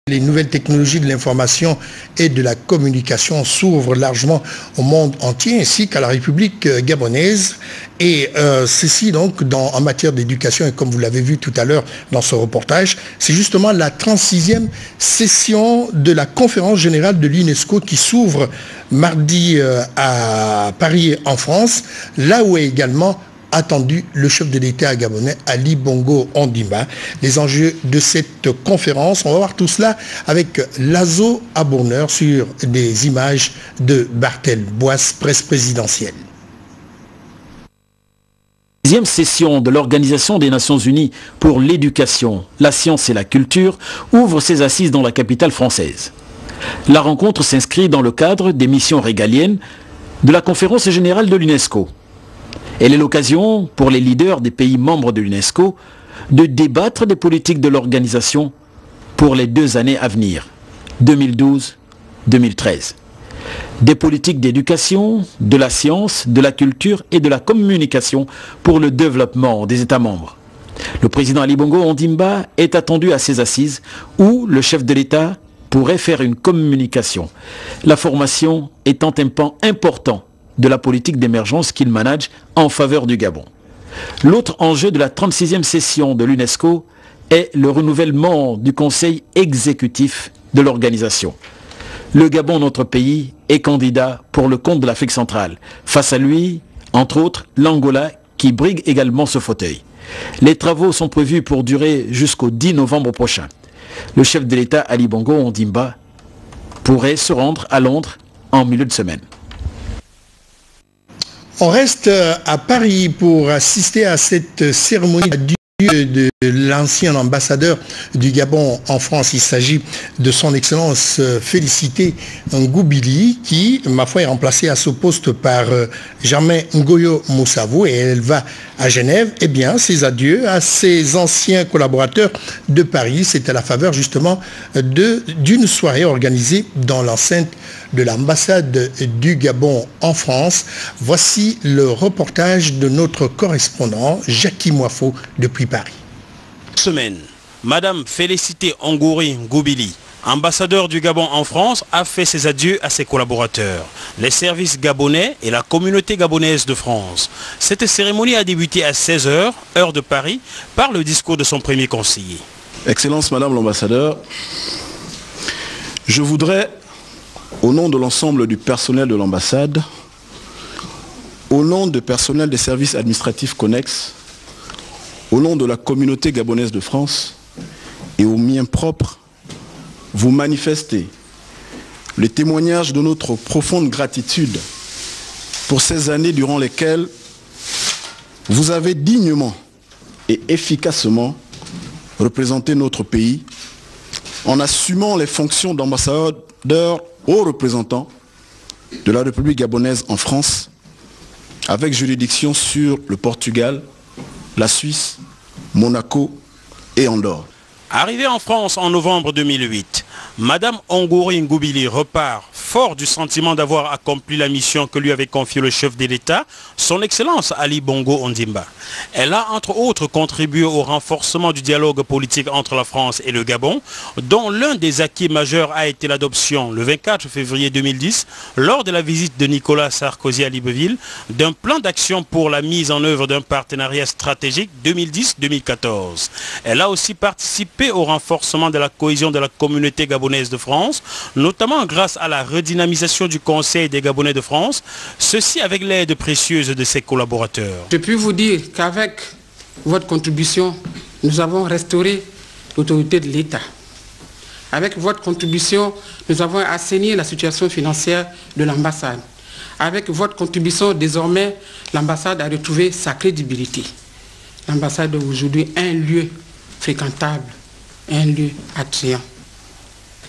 Les nouvelles technologies de l'information et de la communication s'ouvrent largement au monde entier ainsi qu'à la République gabonaise. Et ceci donc en matière d'éducation, et comme vous l'avez vu tout à l'heure dans ce reportage, c'est justement la 36e session de la conférence générale de l'UNESCO qui s'ouvre mardi à Paris en France, là où est également attendu le chef de l'État gabonais Ali Bongo Ondimba. Les enjeux de cette conférence, on va voir tout cela avec Lazo Abourneur sur des images de Bartel Boisse, presse présidentielle. 10e session de l'Organisation des Nations Unies pour l'éducation, la science et la culture ouvre ses assises dans la capitale française. La rencontre s'inscrit dans le cadre des missions régaliennes de la conférence générale de l'UNESCO. Elle est l'occasion pour les leaders des pays membres de l'UNESCO de débattre des politiques de l'organisation pour les 2 années à venir, 2012-2013. Des politiques d'éducation, de la science, de la culture et de la communication pour le développement des États membres. Le président Ali Bongo Ondimba est attendu à ces assises où le chef de l'État pourrait faire une communication. La formation étant un pan important de la politique d'émergence qu'il manage en faveur du Gabon. L'autre enjeu de la 36e session de l'UNESCO est le renouvellement du conseil exécutif de l'organisation. Le Gabon, notre pays, est candidat pour le compte de l'Afrique centrale. Face à lui, entre autres, l'Angola qui brigue également ce fauteuil. Les travaux sont prévus pour durer jusqu'au 10 novembre prochain. Le chef de l'État Ali Bongo Ondimba pourrait se rendre à Londres en milieu de semaine. On reste à Paris pour assister à cette cérémonie de l'ancien ambassadeur du Gabon en France. Il s'agit de son Excellence Félicité Ngoubili qui, ma foi, est remplacée à ce poste par Germain Ngoyo Moussavou et elle va à Genève. Eh bien, ses adieux à ses anciens collaborateurs de Paris. C'est à la faveur justement d'une soirée organisée dans l'enceinte de l'ambassade du Gabon en France. Voici le reportage de notre correspondant Jackie Moifo depuis Paris. Semaine, Madame Félicité Ngoubili, ambassadeur du Gabon en France, a fait ses adieux à ses collaborateurs, les services gabonais et la communauté gabonaise de France. Cette cérémonie a débuté à 16 h, heure de Paris, par le discours de son premier conseiller. Excellence Madame l'ambassadeur, je voudrais, au nom de l'ensemble du personnel de l'ambassade, au nom du personnel des services administratifs connexes, au nom de la communauté gabonaise de France et au mien propre, vous manifester le témoignage de notre profonde gratitude pour ces années durant lesquelles vous avez dignement et efficacement représenté notre pays en assumant les fonctions d'ambassadeur haut représentant de la République gabonaise en France avec juridiction sur le Portugal, la Suisse, Monaco et Andorre. Arrivée en France en novembre 2008, Madame Ngoubili repart fort du sentiment d'avoir accompli la mission que lui avait confiée le chef de l'État, son Excellence Ali Bongo Ondimba. Elle a entre autres contribué au renforcement du dialogue politique entre la France et le Gabon, dont l'un des acquis majeurs a été l'adoption, le 24 février 2010, lors de la visite de Nicolas Sarkozy à Libreville, d'un plan d'action pour la mise en œuvre d'un partenariat stratégique 2010-2014. Elle a aussi participé au renforcement de la cohésion de la communauté gabonaise de France, notamment grâce à la redynamisation du Conseil des Gabonais de France, ceci avec l'aide précieuse de ses collaborateurs. Je puis vous dire qu'avec votre contribution, nous avons restauré l'autorité de l'État. Avec votre contribution, nous avons assaini la situation financière de l'ambassade. Avec votre contribution, désormais, l'ambassade a retrouvé sa crédibilité. L'ambassade est aujourd'hui un lieu fréquentable, un lieu attrayant.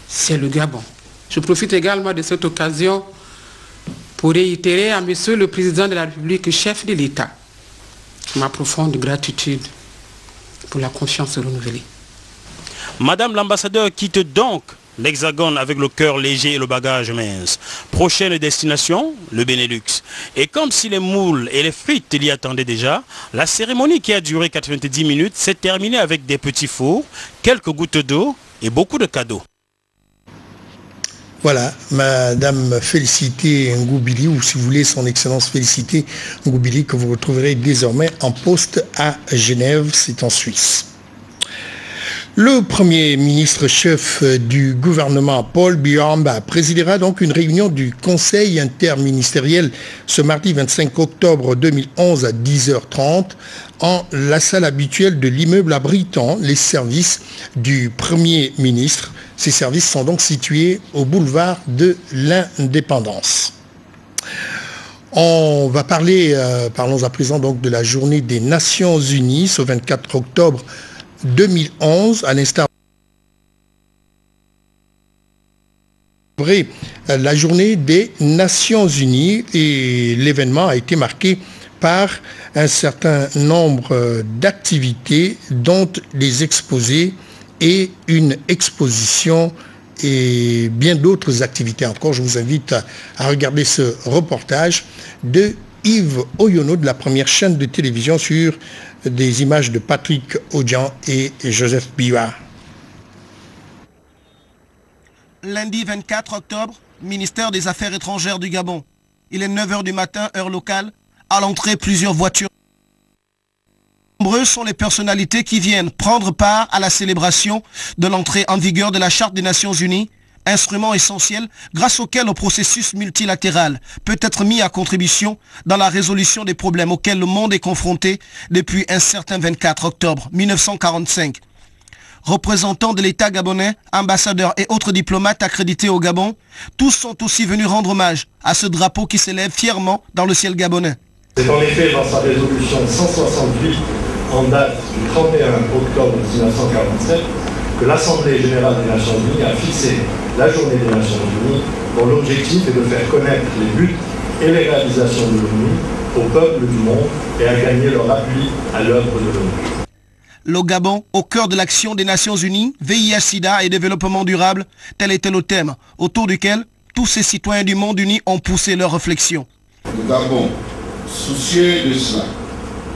C'est le Gabon. Je profite également de cette occasion pour réitérer à Monsieur le Président de la République, chef de l'État, ma profonde gratitude pour la confiance renouvelée. Madame l'ambassadeur quitte donc l'Hexagone avec le cœur léger et le bagage mince. Prochaine destination, le Benelux. Et comme si les moules et les frites l'y attendaient déjà, la cérémonie qui a duré 90 minutes s'est terminée avec des petits fours, quelques gouttes d'eau et beaucoup de cadeaux. Voilà, Madame Félicité Ngoubili, ou si vous voulez son Excellence Félicité Ngoubili, que vous retrouverez désormais en poste à Genève, c'est en Suisse. Le Premier ministre chef du gouvernement, Paul Biya-Yamba, présidera donc une réunion du Conseil interministériel ce mardi 25 octobre 2011 à 10h30 en la salle habituelle de l'immeuble abritant les services du Premier ministre. Ces services sont donc situés au boulevard de l'Indépendance. On va parlons à présent donc de la journée des Nations Unies ce 24 octobre 2011, à l'instar de la journée des Nations Unies, et l'événement a été marqué par un certain nombre d'activités, dont des exposés et une exposition et bien d'autres activités encore. Je vous invite à regarder ce reportage de Yves Oyono de la première chaîne de télévision sur des images de Patrick Odian et Joseph Biwa. Lundi 24 octobre, ministère des Affaires étrangères du Gabon. Il est 9h du matin, heure locale. À l'entrée, plusieurs voitures. Nombreuses sont les personnalités qui viennent prendre part à la célébration de l'entrée en vigueur de la Charte des Nations Unies, instrument essentiel grâce auquel le processus multilatéral peut être mis à contribution dans la résolution des problèmes auxquels le monde est confronté depuis un certain 24 octobre 1945. Représentants de l'État gabonais, ambassadeurs et autres diplomates accrédités au Gabon, tous sont aussi venus rendre hommage à ce drapeau qui s'élève fièrement dans le ciel gabonais. C'est en effet dans sa résolution 168 en date du 31 octobre 1947 que l'Assemblée générale des Nations Unies a fixé la journée des Nations Unies, dont l'objectif est de faire connaître les buts et les réalisations de l'ONU au peuple du monde et à gagner leur appui à l'œuvre de l'ONU. Le Gabon, au cœur de l'action des Nations Unies, VIH-Sida et développement durable, tel était le thème autour duquel tous ces citoyens du monde uni ont poussé leurs réflexions. Le Gabon, soucieux de cela,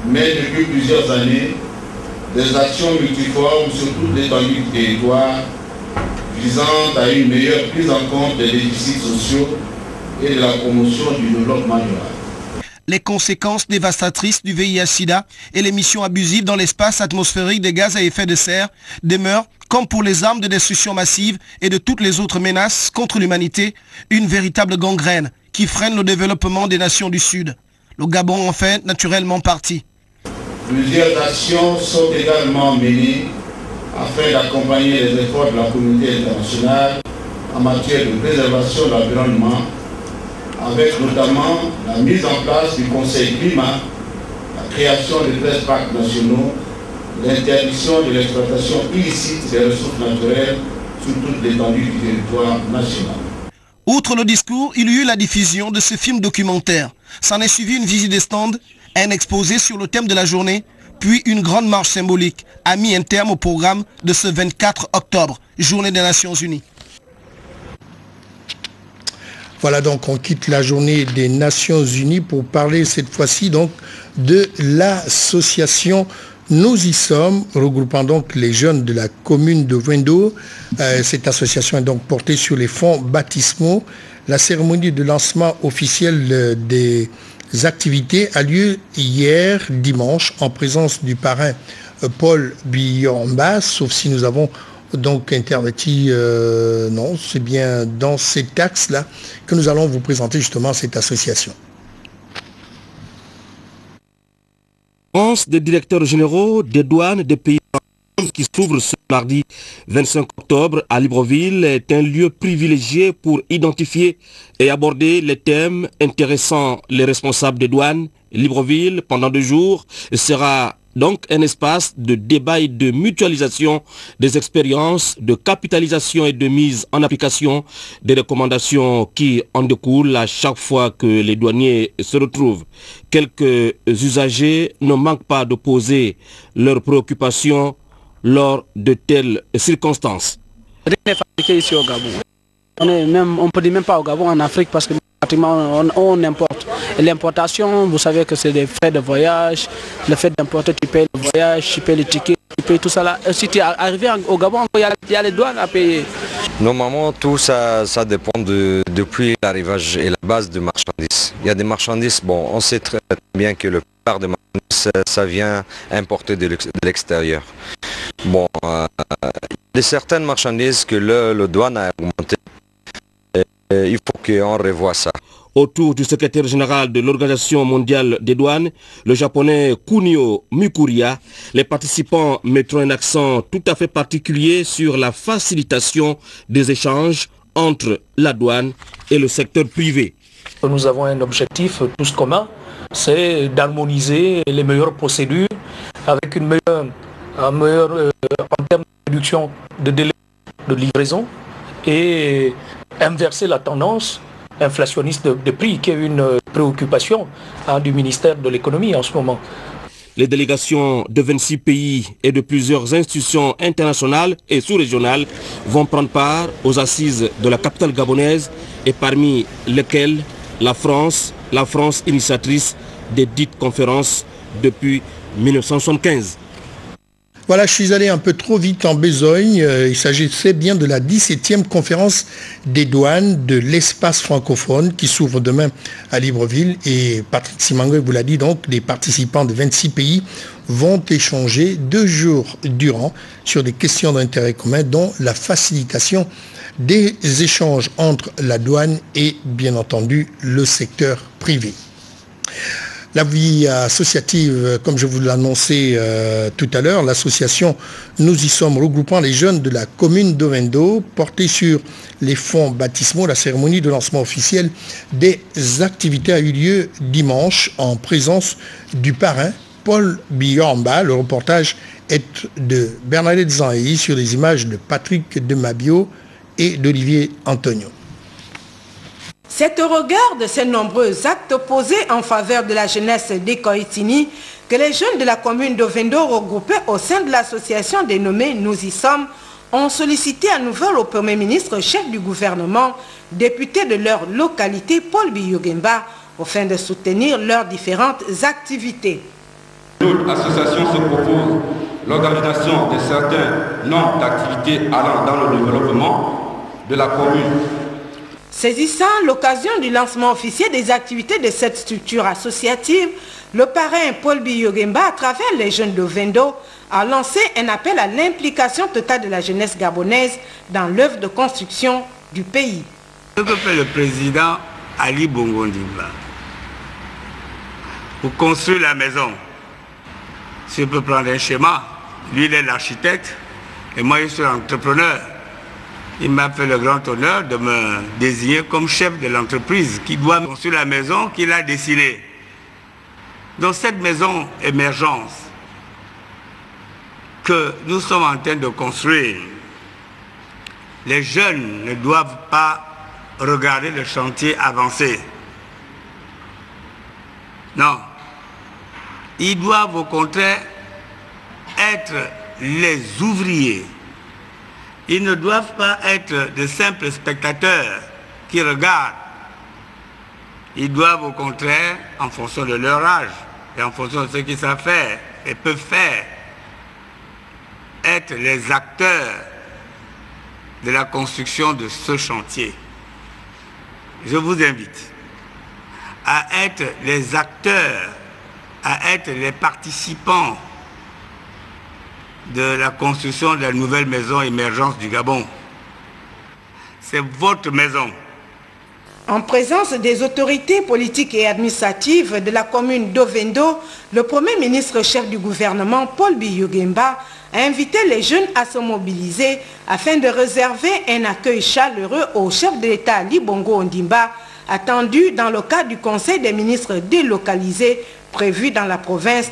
met depuis plusieurs années des actions multiformes sur toute l'étendue du territoire visant à une meilleure prise en compte des déficits sociaux et de la promotion du développement durable. Les conséquences dévastatrices du VIH-Sida et l'émission abusive dans l'espace atmosphérique des gaz à effet de serre demeurent, comme pour les armes de destruction massive et de toutes les autres menaces contre l'humanité, une véritable gangrène qui freine le développement des nations du Sud. Le Gabon en fait naturellement partie. Plusieurs actions sont également menées afin d'accompagner les efforts de la communauté internationale en matière de préservation de l'environnement, avec notamment la mise en place du Conseil climat, la création de 13 parcs nationaux, l'interdiction de l'exploitation illicite des ressources naturelles sur toute l'étendue du territoire national. Outre le discours, il y eut la diffusion de ce film documentaire. S'en est suivi une visite des stands, un exposé sur le thème de la journée, puis une grande marche symbolique a mis un terme au programme de ce 24 octobre, journée des Nations Unies. Voilà, donc on quitte la journée des Nations Unies pour parler cette fois-ci donc de l'association Nous y sommes, regroupant donc les jeunes de la commune de Wendo. Cette association est donc portée sur les fonds baptismaux. La cérémonie de lancement officiel des activités a lieu hier, dimanche, en présence du parrain Paul Biya-Yamba, sauf si nous avons donc interverti, non, c'est bien dans cet axe-là que nous allons vous présenter justement cette association. Des directeurs généraux des douanes des pays qui s'ouvre ce mardi 25 octobre à Libreville est un lieu privilégié pour identifier et aborder les thèmes intéressant les responsables des douanes. Libreville, pendant 2 jours, sera donc un espace de débat et de mutualisation des expériences, de capitalisation et de mise en application des recommandations qui en découlent à chaque fois que les douaniers se retrouvent. Quelques usagers ne manquent pas de poser leurs préoccupations lors de telles circonstances. Rien n'est fabriqué ici au Gabon. On ne peut dire même pas au Gabon, en Afrique, parce que pratiquement on importe. Et l'importation, vous savez que c'est des frais de voyage. Le fait d'importer, tu payes le voyage, tu payes les tickets, tu payes tout ça là. Si tu es arrivé au Gabon, il y a les douanes à payer. Normalement, tout ça dépend depuis l'arrivage et la base de marchandises. Il y a des marchandises, bon, on sait très bien que le plupart des marchandises, ça vient importer de l'extérieur. Bon, il y a certaines marchandises que le douane a augmenté. Il faut qu'on revoie ça. Autour du secrétaire général de l'Organisation mondiale des douanes, le japonais Kunio Mikuriya, les participants mettront un accent tout à fait particulier sur la facilitation des échanges entre la douane et le secteur privé. Nous avons un objectif tous commun, c'est d'harmoniser les meilleures procédures avec une meilleure en termes de réduction de délai de livraison et inverser la tendance inflationniste de prix, qui est une préoccupation du ministère de l'économie en ce moment. Les délégations de 26 pays et de plusieurs institutions internationales et sous-régionales vont prendre part aux assises de la capitale gabonaise et parmi lesquelles la France initiatrice des dites conférences depuis 1975. Voilà, je suis allé un peu trop vite en besogne. Il s'agissait bien de la 17e conférence des douanes de l'espace francophone qui s'ouvre demain à Libreville. Et Patrick Simangoy vous l'a dit, donc, les participants de 26 pays vont échanger 2 jours durant sur des questions d'intérêt commun, dont la facilitation des échanges entre la douane et, bien entendu, le secteur privé. La vie associative, comme je vous l'annonçais tout à l'heure, l'association Nous y sommes, regroupant les jeunes de la commune d'Ovendo, portée sur les fonds baptismaux. La cérémonie de lancement officiel des activités a eu lieu dimanche en présence du parrain Paul Biamba. Le reportage est de Bernadette Zanhi sur les images de Patrick Demabio et d'Olivier Antonio. C'est au regard de ces nombreux actes posés en faveur de la jeunesse d'Ekoitini que les jeunes de la commune d'Ovendo regroupés au sein de l'association dénommée Nous y sommes ont sollicité à nouveau au Premier ministre, chef du gouvernement, député de leur localité, Paul Biyogemba, afin de soutenir leurs différentes activités. Notre association se propose l'organisation de certains nombres d'activités allant dans le développement de la commune. Saisissant l'occasion du lancement officiel des activités de cette structure associative, le parrain Paul Biyogemba, à travers les jeunes d'Ovendo, a lancé un appel à l'implication totale de la jeunesse gabonaise dans l'œuvre de construction du pays. Ce que fait le président Ali Bongo Ondimba pour construire la maison, si on peut prendre un schéma, lui il est l'architecte et moi je suis l'entrepreneur. Il m'a fait le grand honneur de me désigner comme chef de l'entreprise qui doit construire la maison qu'il a dessinée. Dans cette maison émergence que nous sommes en train de construire, les jeunes ne doivent pas regarder le chantier avancer. Non. Ils doivent au contraire être les ouvriers. Ils ne doivent pas être de simples spectateurs qui regardent. Ils doivent au contraire, en fonction de leur âge et en fonction de ce qu'ils savent faire et peuvent faire, être les acteurs de la construction de ce chantier. Je vous invite à être les acteurs, à être les participants de la construction de la nouvelle maison émergence du Gabon. C'est votre maison. En présence des autorités politiques et administratives de la commune d'Ovendo, le Premier ministre chef du gouvernement, Paul Biyogemba, a invité les jeunes à se mobiliser afin de réserver un accueil chaleureux au chef de l'État Ali Bongo Ondimba, attendu dans le cadre du Conseil des ministres délocalisés prévu dans la province